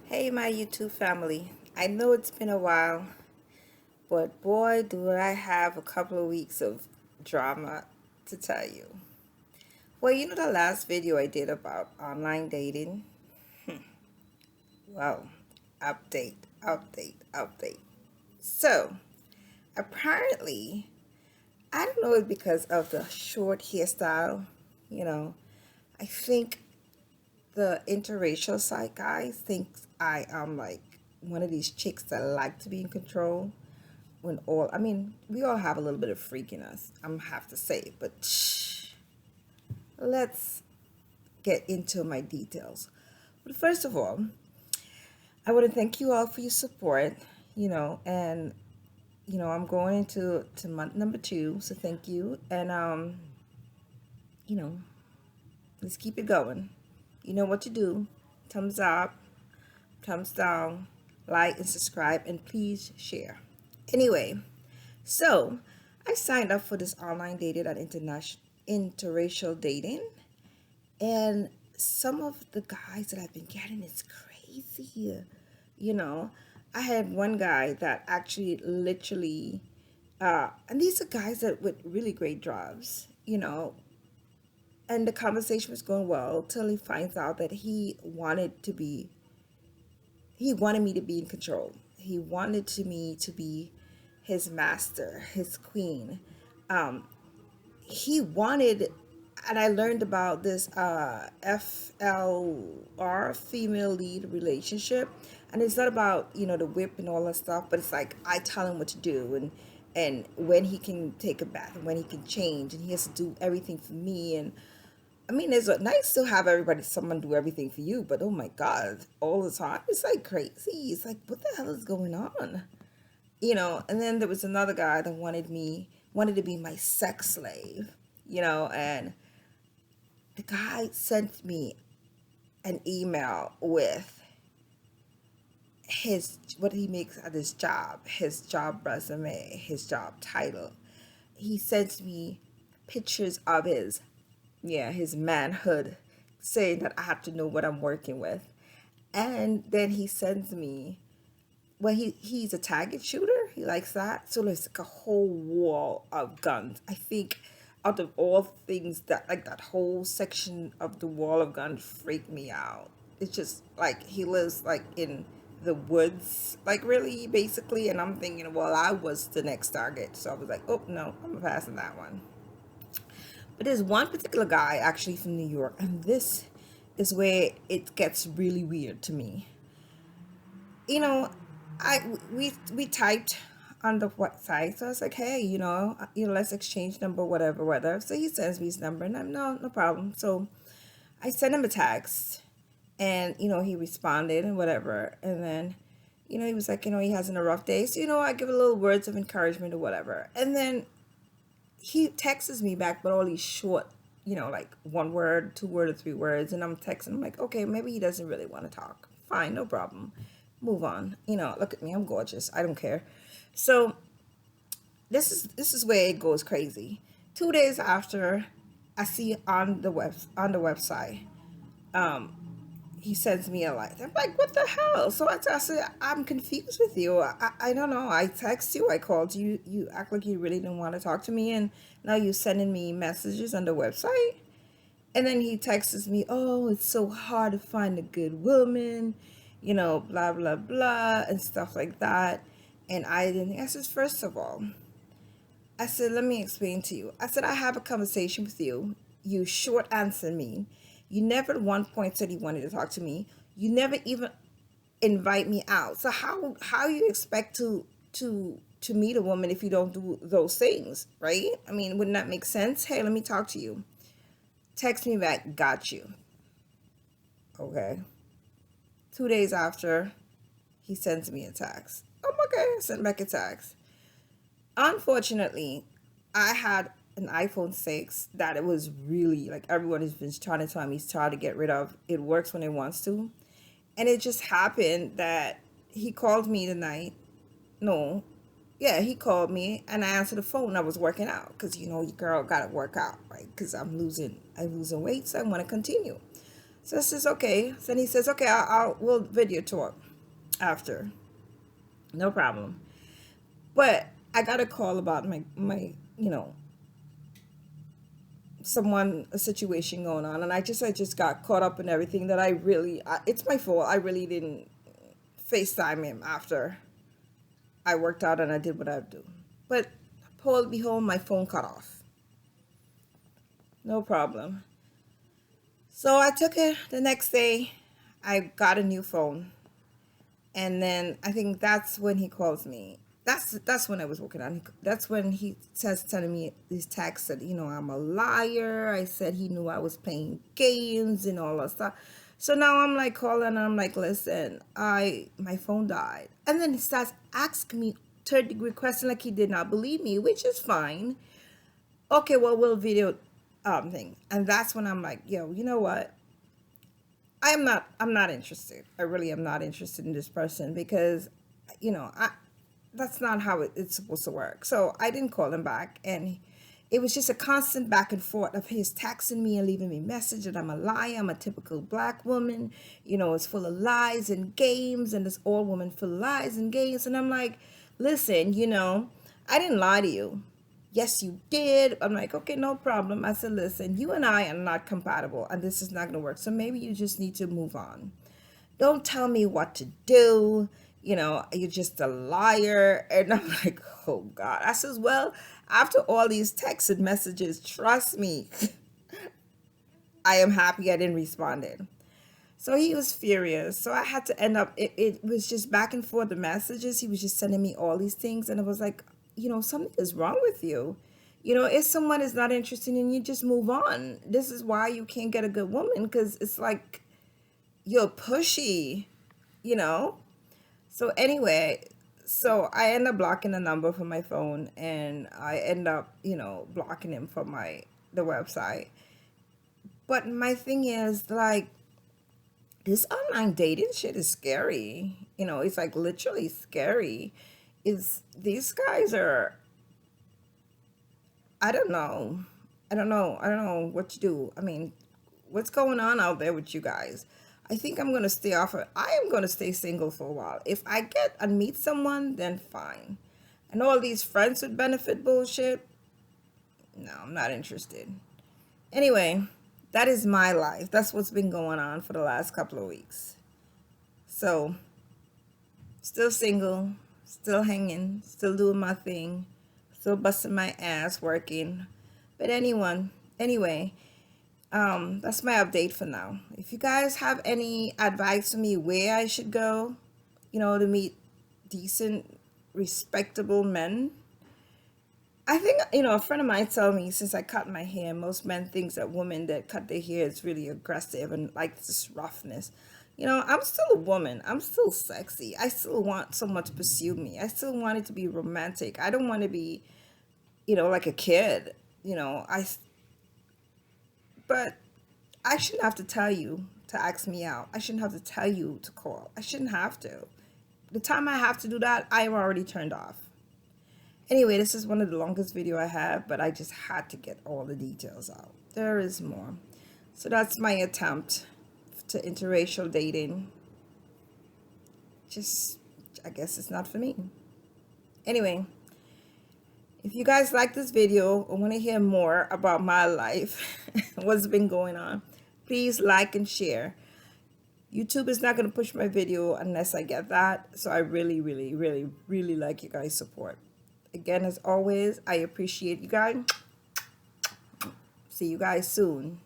Hey, my YouTube family. I know it's been a while, but boy, do I have a couple of weeks of drama to tell you. Well, you know the last video I did about online dating? Well, update, update. So, apparently, I don't know if because of the short hairstyle, you know, I think the interracial side guys think I am like one of these chicks that like to be in control when we all have a little bit of freak in us, I'm have to say, but let's get into my details. But first of all, I want to thank you all for your support, and I'm going into month number 2, so thank you. And you know, let's keep it going. You know what to do. Thumbs up, thumbs down, like and subscribe, and please share. Anyway, so I signed up for this online dating and international interracial dating, and some of the guys that I've been getting is crazy. You know, I had one guy that actually literally, and these are guys that with really great jobs, and the conversation was going well till he finds out that he wanted me to be in control. He wanted me to be his master, his queen. Um, he wanted, and I learned about this FLR, female lead relationship, and it's not about the whip and all that stuff, but it's like I tell him what to do, and when he can take a bath and when he can change, and he has to do everything for me. And I mean, it's nice to have someone do everything for you, but oh my God, all the time, it's like crazy. It's like, what the hell is going on? And then there was another guy that wanted to be my sex slave, and the guy sent me an email with what he makes at his job resume, his job title. He sends me pictures of his manhood, saying that I have to know what I'm working with. And then he sends me, well, he's a target shooter. He likes that. So there's like a whole wall of guns. I think out of all things, that whole section of the wall of guns freaked me out. It's just like he lives like in the woods, like really basically. And I'm thinking, well, I was the next target. So I was like, oh no, I'm passing that one. But there's one particular guy actually from New York, and this is where it gets really weird to me. You know, we typed on the website, so I was like, hey, let's exchange number, whatever. So he sends me his number, and I'm no problem. So I sent him a text, and he responded and whatever, and then he was like, he has a rough day, so I give a little words of encouragement or whatever, and then he texts me back, but all these short, like 1 word, 2 word, or 3 words, and I'm texting. I'm like, okay, maybe he doesn't really want to talk. Fine, no problem. Move on. Look at me. I'm gorgeous. I don't care. So this is where it goes crazy. 2 days after, I see on the website, um, he sends me a light. I'm like, what the hell? So I said, I'm confused with you. I don't know. I text you, I called you. You act like you really didn't want to talk to me, and now you're sending me messages on the website. And then he texts me, oh, it's so hard to find a good woman, blah, blah, blah, and stuff like that. And I didn't. I said, first of all, I said, let me explain to you. I said, I have a conversation with you. You short answer me. You never at one point said you wanted to talk to me. You never even invite me out. So how you expect to meet a woman if you don't do those things, right? I mean, wouldn't that make sense? Hey, let me talk to you. Text me back, got you. Okay. 2 days after, he sends me a text. I'm okay. I sent back a text. Unfortunately, I had an iPhone 6 that it was really like everyone has been trying to tell me he's trying to get rid of. It works when it wants to. And it just happened that he called me tonight. No, yeah, he called me and I answered the phone. I was working out because your girl got to work out, right? Because I'm losing weight, so I want to continue. So I says, okay. So then he says, okay, we'll video talk after. No problem. But I got a call about my someone, a situation going on, and I just got caught up in everything that it's my fault. I really didn't FaceTime him after I worked out and I did what I do. But Paul, behold, my phone cut off. No problem. So I took it the next day. I got a new phone. And then I think that's when he calls me. That's when I was working on. That's when he says telling me these texts that I'm a liar. I said he knew I was playing games and all that stuff. So now I'm like calling and I'm like, listen, my phone died. And then he starts asking me third degree question like he did not believe me, which is fine. Okay, well we'll video thing. And that's when I'm like, yo, you know what? I'm not interested. I really am not interested in this person because, I that's not how it's supposed to work. So I didn't call him back, and it was just a constant back and forth of his texting me and leaving me message that I'm a liar, I'm a typical black woman, it's full of lies and games, and this old woman full of lies and games. And I'm like, listen, I didn't lie to you. Yes, you did. I'm like, okay, no problem. I said, listen, you and I are not compatible, and this is not going to work. So maybe you just need to move on. Don't tell me what to do. You're just a liar. And I'm like, oh God. I says, well, after all these texts and messages, trust me, I am happy I didn't respond. So he was furious. So I had to end up, it was just back and forth the messages. He was just sending me all these things. And it was like, something is wrong with you. If someone is not interested in you, just move on. This is why you can't get a good woman, because it's like you're pushy, you know? So anyway, so I end up blocking the number from my phone, and I end up, blocking him from the website. But my thing is, like, this online dating shit is scary. It's like literally scary. Is these guys are, I don't know. I don't know what to do. I mean, what's going on out there with you guys? I think I'm gonna stay off of, I am gonna stay single for a while. If I get and meet someone, then fine. And all these friends with benefit bullshit, no, I'm not interested. Anyway, that is my life. That's what's been going on for the last couple of weeks. So, still single, still hanging, still doing my thing, still busting my ass working. But anyway, that's my update for now. If you guys have any advice for me where I should go, to meet decent, respectable men, I think, a friend of mine told me since I cut my hair, most men think that women that cut their hair is really aggressive and like this roughness. I'm still a woman. I'm still sexy. I still want someone to pursue me. I still want it to be romantic. I don't want to be, like a kid. But I shouldn't have to tell you to ask me out. I shouldn't have to tell you to call. I shouldn't have to. The time I have to do that, I am already turned off. Anyway, this is one of the longest video I have, but I just had to get all the details out. There is more. So that's my attempt to interracial dating. Just, I guess it's not for me. Anyway, if you guys like this video or want to hear more about my life, what's been going on, please like and share. YouTube is not going to push my video unless I get that. So I really, really, really, really like you guys' support. Again, as always, I appreciate you guys. See you guys soon.